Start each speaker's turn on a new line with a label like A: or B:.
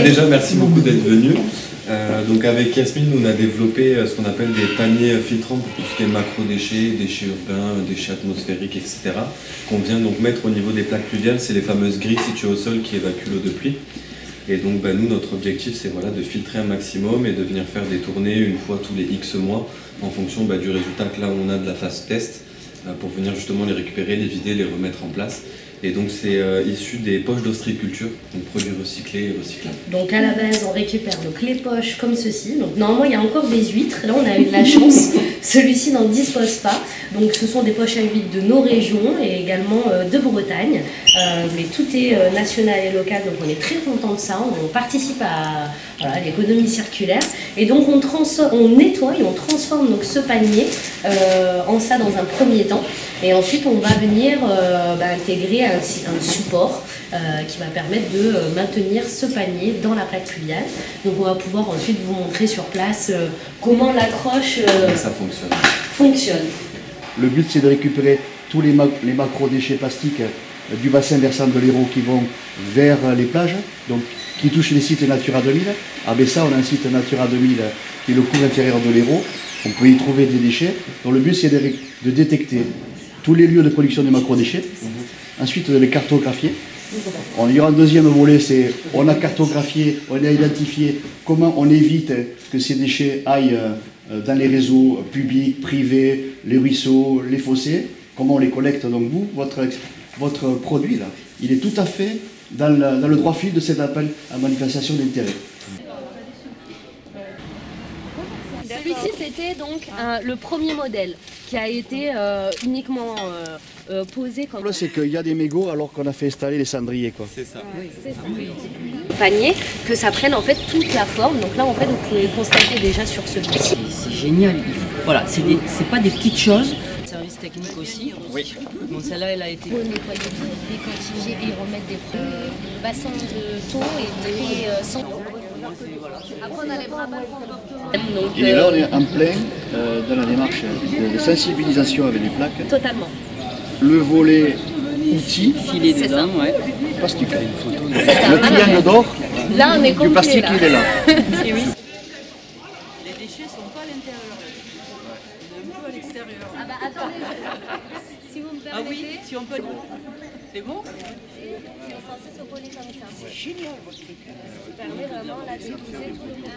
A: Déjà, merci beaucoup d'être venu. Donc avec Yasmine, nous on a développé ce qu'on appelle des paniers filtrants pour tout ce qui est macro-déchets, déchets urbains, déchets atmosphériques, etc. Qu'on vient donc mettre au niveau des plaques pluviales, c'est les fameuses grilles situées au sol qui évacuent l'eau de pluie. Et donc nous, notre objectif, c'est de filtrer un maximum et de venir faire des tournées une fois tous les X mois en fonction du résultat que là on a de la phase test pour venir justement les récupérer, les vider, les remettre en place. Et donc c'est issu des poches d'ostréiculture, donc produits recyclés et recyclables.
B: Donc à la base on récupère donc les poches comme ceci. Donc normalement il y a encore des huîtres, là on a eu de la chance, celui-ci n'en dispose pas. Donc ce sont des poches à huîtres de nos régions et également de Bretagne. Mais tout est national et local, donc on est très content de ça, on participe à l'économie circulaire. Et donc on nettoie et on transforme donc ce panier en ça dans un premier temps. Et ensuite on va venir intégrer un support qui va permettre de maintenir ce panier dans la plaque pluviale. Donc on va pouvoir ensuite vous montrer sur place comment l'accroche fonctionne.
C: Le but c'est de récupérer tous les macro-déchets plastiques du bassin versant de l'Hérault qui vont vers les plages, donc qui touchent les sites Natura 2000. À Bessa, on a un site Natura 2000 qui est le cours inférieur de l'Hérault. On peut y trouver des déchets. Donc le but c'est de détecter tous les lieux de production des macro-déchets, ensuite de les cartographier. Il y aura un deuxième volet, c'est on a cartographié, on a identifié comment on évite que ces déchets aillent dans les réseaux publics, privés, les ruisseaux, les fossés, comment on les collecte. Donc vous, votre produit là, il est tout à fait dans le droit fil de cet appel à manifestation d'intérêt.
B: Celui-ci c'était donc le premier modèle qui a été uniquement posé comme...
C: C'est qu'il y a des mégots alors qu'on a fait installer les cendriers, quoi.
A: C'est ça.
B: Oui, c'est ça. Panier, que ça prenne en fait toute la forme. Donc là en fait vous pouvez constater déjà sur ce dossier.
D: C'est génial. Voilà, c'est pas des petites choses. Service technique aussi. Oui. Bon, celle-là, elle a été...
B: Pour nettoyer, déquantifier et remettre des bassins de taux et très sans... Après on a les bras mal comportements.
C: Et là on est en plein dans la démarche de sensibilisation avec les plaques.
B: Totalement.
C: Le volet outils,
D: filet dedans, ouais.
C: Plastique. Le triangle d'or,
B: là on est complet,
C: du plastique il est là.
D: Et oui. Les déchets sont pas à l'intérieur. On est un peu à l'extérieur.
B: Ah bah attendez, si vous me permettez.
D: Ah oui, si on peut. C'est bon?
B: C'est censé se coller comme ça. C'est génial votre truc. Ça permet vraiment là de diffuser tout le monde.